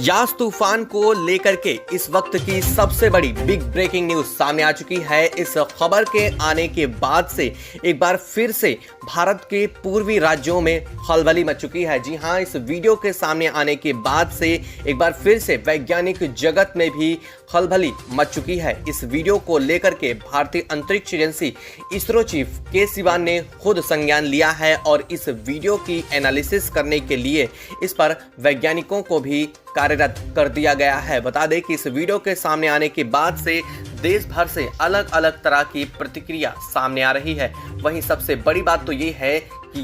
यास तूफान को लेकर के इस वक्त की सबसे बड़ी बिग ब्रेकिंग न्यूज सामने आ चुकी है। इस खबर के आने के बाद से एक बार फिर से भारत के पूर्वी राज्यों में खलबली मच चुकी है। जी हां, इस वीडियो के सामने आने के बाद से एक बार फिर से वैज्ञानिक जगत में भी खलबली मच चुकी है। इस वीडियो को लेकर के भारतीय अंतरिक्ष एजेंसी इसरो चीफ के सिवान ने खुद संज्ञान लिया है और इस वीडियो की एनालिसिस करने के लिए इस पर वैज्ञानिकों को भी कार्यरत कर दिया गया है। बता दें कि इस वीडियो के सामने आने के बाद से देश भर से अलग अलग तरह की प्रतिक्रिया सामने आ रही है। वहीं सबसे बड़ी बात तो ये है कि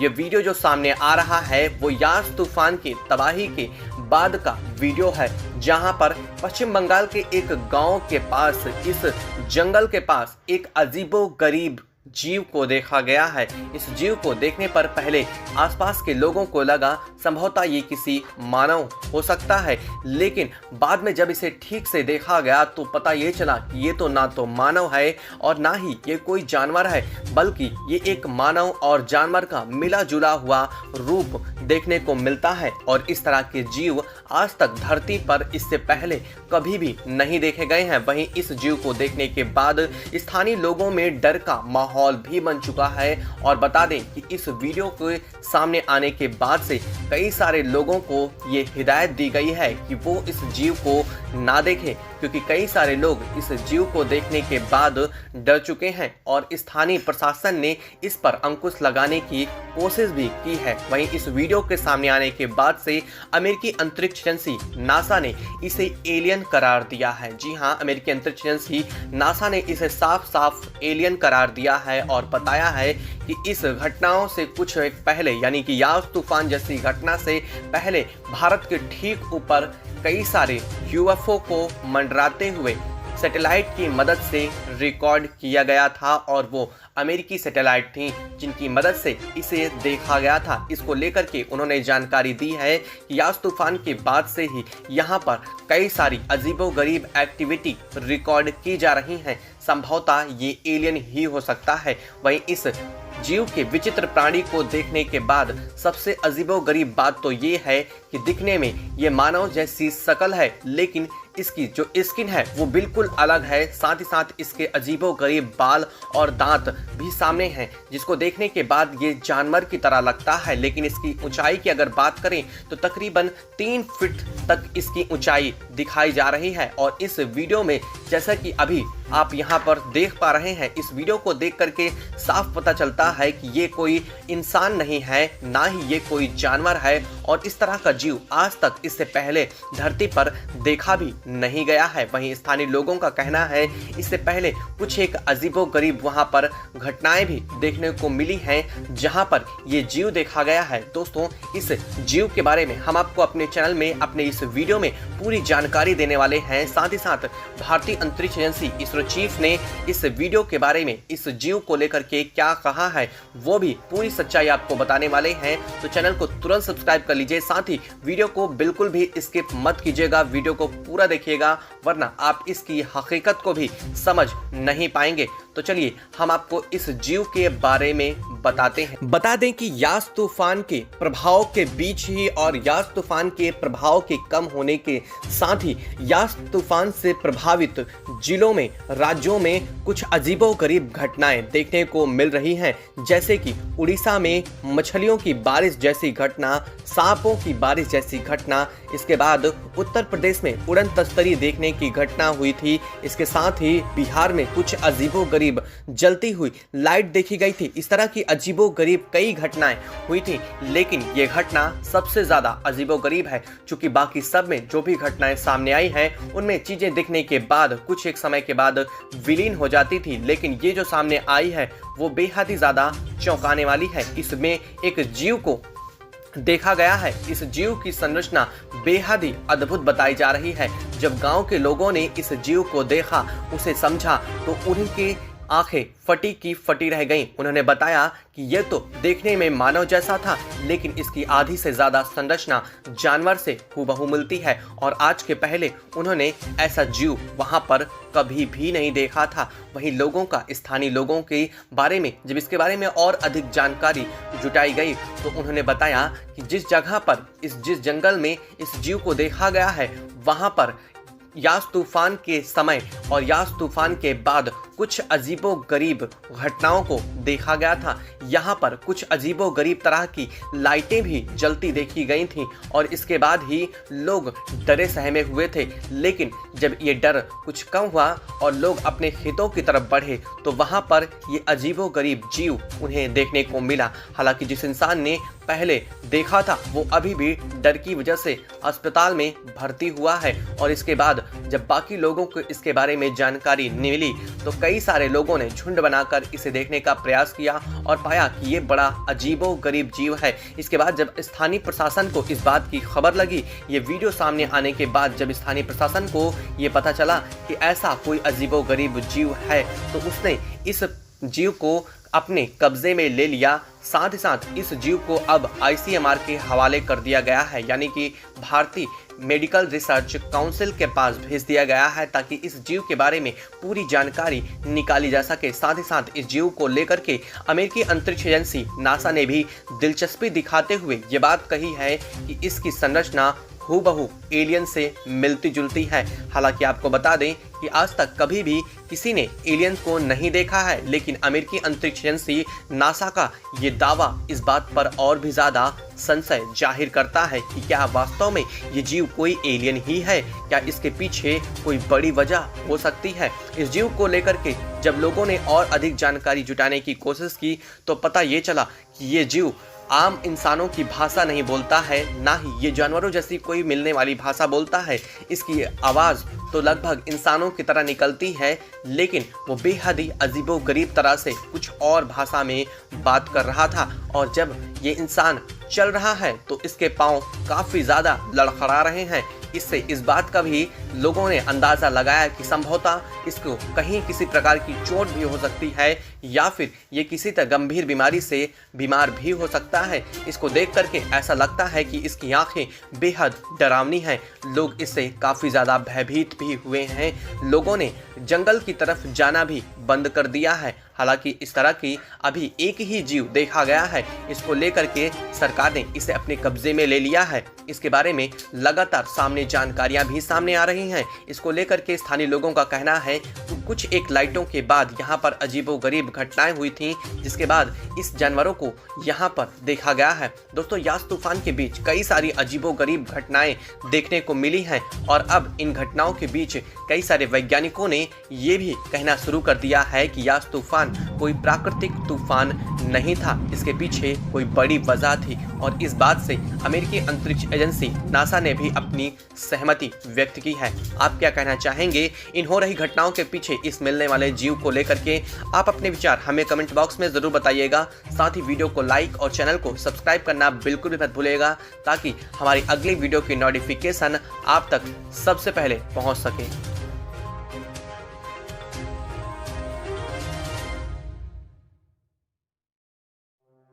ये वीडियो जो सामने आ रहा है वो यास तूफान की तबाही के बाद का वीडियो है, जहां पर पश्चिम बंगाल के एक गांव के पास, इस जंगल के पास एक अजीबोगरीब जीव को देखा गया है। इस जीव को देखने पर पहले आसपास के लोगों को लगा संभवतः ये किसी मानव हो सकता है, लेकिन बाद में जब इसे ठीक से देखा गया तो पता ये चला कि ये तो ना तो मानव है और ना ही ये कोई जानवर है, बल्कि ये एक मानव और जानवर का मिला जुला हुआ रूप देखने को मिलता है। और इस तरह के जीव आज तक धरती पर इससे पहले कभी भी नहीं देखे गए हैं। वहीं इस जीव को देखने के बाद स्थानीय लोगों में डर का माहौल भी बन चुका है। और बता दें कि इस वीडियो के सामने आने के बाद से कई सारे लोगों को ये हिदायत दी गई है कि वो इस जीव को ना देखें, क्योंकि कई सारे लोग इस जीव को देखने के बाद डर चुके हैं और स्थानीय प्रशासन ने इस पर अंकुश लगाने की कोशिश भी की है। वहीं इस वीडियो के सामने आने के बाद से अमेरिकी अंतरिक्ष एजेंसी नासा ने इसे एलियन करार दिया है। जी हां, अमेरिकी अंतरिक्ष एजेंसी नासा ने इसे साफ साफ एलियन करार दिया है और बताया है कि इस घटनाओं से कुछ पहले, यानी कि यास तूफान जैसी घटना से पहले भारत के ठीक ऊपर कई सारे यूएफओ को मंडराते हुए सैटेलाइट की मदद से रिकॉर्ड किया गया था और वो अमेरिकी सैटेलाइट थी जिनकी मदद से इसे देखा गया था। इसको लेकर के उन्होंने जानकारी दी है कि यास तूफान के बाद से ही यहाँ पर कई सारी अजीबोगरीब एक्टिविटी रिकॉर्ड की जा रही हैं। संभवतः ये एलियन ही हो सकता है। वहीं इस जीव के विचित्र प्राणी को देखने के बाद सबसे अजीबोगरीब बात तो ये है कि दिखने में ये मानव जैसी शक्ल है, लेकिन इसकी जो स्किन है वो बिल्कुल अलग है। साथ ही साथ इसके अजीबोगरीब बाल और दांत भी सामने हैं, जिसको देखने के बाद ये जानवर की तरह लगता है। लेकिन इसकी ऊंचाई की अगर बात करें तो तकरीबन 3 फीट तक इसकी ऊंचाई दिखाई जा रही है। और इस वीडियो में जैसा कि अभी आप यहाँ पर देख पा रहे हैं, इस वीडियो को देख करके साफ पता चलता है कि ये कोई इंसान नहीं है, ना ही ये कोई जानवर है। और इस तरह का जीव आज तक इससे पहले धरती पर देखा भी नहीं गया है। वहीं स्थानीय लोगों का कहना है इससे पहले कुछ एक अजीबोगरीब वहां पर घटनाएं भी देखने को मिली हैं, जहां पर ये जीव देखा गया है। दोस्तों, इस जीव के बारे में हम आपको अपने चैनल में, अपने इस वीडियो में पूरी जानकारी देने वाले हैं। साथ ही साथ भारतीय अंतरिक्ष एजेंसी इसरो चीफ ने इस वीडियो के बारे में, इस जीव को लेकर के क्या कहा है, वो भी पूरी सच्चाई आपको बताने वाले हैं। तो चैनल को तुरंत सब्सक्राइब कर लीजिए, साथ ही वीडियो को बिल्कुल भी स्किप मत कीजिएगा, वीडियो को पूरा देखिएगा, वरना आप इसकी हकीकत को भी समझ नहीं पाएंगे। तो चलिए हम आपको इस जीव के बारे में बताते हैं। बता दें कि यास तूफान के प्रभाव के बीच ही और यास तूफान के प्रभाव के कम होने के साथ ही यास तूफान से प्रभावित जिलों में, राज्यों में कुछ अजीबोगरीब घटनाएं देखने को मिल रही हैं, जैसे कि उड़ीसा में मछलियों की बारिश जैसी घटना, सांपों की बारिश जैसी घटना। इसके बाद उत्तर प्रदेश में उड़न तस्तरी देखने की घटना हुई थी। इसके साथ ही बिहार में कुछ अजीबोगरीब जलती हुई लाइट देखी गई थी। इस तरह की अजीबोगरीब कई घटनाएं हुई थी, लेकिन ये घटना सबसे ज्यादा अजीबोगरीब है, क्योंकि बाकी सब में जो भी घटनाएं सामने आई हैं उनमें चीजें दिखने के बाद कुछ एक समय के बाद विलीन हो जाती थी, लेकिन ये जो सामने आई है वो बेहद ही ज्यादा चौंकाने वाली है। इसमें एक जीव को देखा गया है। इस जीव की संरचना बेहद ही अद्भुत बताई जा रही है। जब गांव के लोगों ने इस जीव को देखा, उसे समझा, तो उनके आंखें फटी की फटी रह गईं। उन्होंने बताया कि यह तो देखने में मानव जैसा था, लेकिन इसकी आधी से ज्यादा संरचना जानवर से हूबहू मिलती है और आज के पहले उन्होंने ऐसा जीव वहां पर कभी भी नहीं देखा था। वहीं लोगों का, स्थानीय लोगों के बारे में जब इसके बारे में और अधिक जानकारी जुटाई गई तो उन्होंने बताया कि जिस जगह पर जिस जंगल में इस जीव को देखा गया है वहां पर यास तूफान के समय और यास तूफान के बाद कुछ अजीबोगरीब घटनाओं को देखा गया था। यहाँ पर कुछ अजीबोगरीब तरह की लाइटें भी जलती देखी गई थीं और इसके बाद ही लोग डरे सहमे हुए थे। लेकिन जब ये डर कुछ कम हुआ और लोग अपने खेतों की तरफ बढ़े तो वहाँ पर ये अजीबोगरीब जीव उन्हें देखने को मिला। हालांकि जिस इंसान ने पहले देखा था वो अभी भी डर की वजह से अस्पताल में भर्ती हुआ है और इसके बाद जब बाकी लोगों को इसके बारे में जानकारी मिली तो कई सारे लोगों ने झुंड बनाकर इसे देखने का प्रयास किया और पाया कि ये बड़ा अजीबोगरीब जीव है। इसके बाद जब स्थानीय प्रशासन को इस बात की खबर लगी, ये वीडियो सामने आने के बाद जब स्थानीय प्रशासन को ये पता चला कि ऐसा कोई अजीबोगरीब जीव है तो उसने इस जीव को अपने कब्जे में ले लिया। साथ ही साथ इस जीव को अब ICMR के हवाले कर दिया गया है, यानी कि भारतीय मेडिकल रिसर्च काउंसिल के पास भेज दिया गया है ताकि इस जीव के बारे में पूरी जानकारी निकाली जा सके। साथ ही साथ इस जीव को लेकर के अमेरिकी अंतरिक्ष एजेंसी नासा ने भी दिलचस्पी दिखाते हुए ये बात कही है कि इसकी संरचना हूबहू एलियन से मिलती जुलती है। हालांकि आपको बता दें कि आज तक कभी भी किसी ने एलियन को नहीं देखा है, लेकिन अमेरिकी अंतरिक्ष एजेंसी नासा का ये दावा इस बात पर और भी ज़्यादा संशय जाहिर करता है कि क्या वास्तव में ये जीव कोई एलियन ही है, क्या इसके पीछे कोई बड़ी वजह हो सकती है। इस जीव को लेकर के जब लोगों ने और अधिक जानकारी जुटाने की कोशिश की तो पता ये चला कि ये जीव आम इंसानों की भाषा नहीं बोलता है, ना ही ये जानवरों जैसी कोई मिलने वाली भाषा बोलता है। इसकी आवाज़ तो लगभग इंसानों की तरह निकलती है, लेकिन वो बेहद ही अजीबोगरीब तरह से कुछ और भाषा में बात कर रहा था। और जब ये इंसान चल रहा है तो इसके पाँव काफ़ी ज़्यादा लड़खड़ा रहे हैं। इससे इस बात का भी लोगों ने अंदाज़ा लगाया कि संभवतः इसको कहीं किसी प्रकार की चोट भी हो सकती है या फिर ये किसी तरह गंभीर बीमारी से बीमार भी हो सकता है। इसको देख करके ऐसा लगता है कि इसकी आंखें बेहद डरावनी हैं। लोग इससे काफ़ी ज़्यादा भयभीत भी हुए हैं। लोगों ने जंगल की तरफ जाना भी बंद कर दिया है। हालांकि इस तरह की अभी एक ही जीव देखा गया है, इसको लेकर के सरकार ने इसे अपने कब्जे में ले लिया है। इसके बारे में लगातार सामने जानकारियां भी सामने आ रही हैं। इसको लेकर के स्थानीय लोगों का कहना है कि कुछ एक लाइटों के बाद यहाँ पर अजीबोगरीब घटनाएं हुई थी, जिसके बाद इस जानवरों को यहाँ पर देखा गया है। दोस्तों, यास तूफान के बीच कई सारी अजीबोगरीब घटनाएं देखने को मिली हैं और अब इन घटनाओं के बीच कई सारे वैज्ञानिकों ने ये भी कहना शुरू कर दिया है कि यास तूफान कोई प्राकृतिक तूफान नहीं था, इसके पीछे कोई बड़ी वजह थी। और इस बात से अमेरिकी अंतरिक्ष एजेंसी नासा ने भी अपनी सहमति व्यक्त की है। आप क्या कहना चाहेंगे इन हो रही घटनाओं के पीछे इस मिलने वाले जीव को लेकर के? आप अपने विचार हमें कमेंट बॉक्स में जरूर बताइएगा। साथ ही वीडियो को लाइक और चैनल को सब्सक्राइब करना बिल्कुल भी मत भूलिएगा ताकि हमारी अगली वीडियो की नोटिफिकेशन आप तक सबसे पहले पहुंच सके।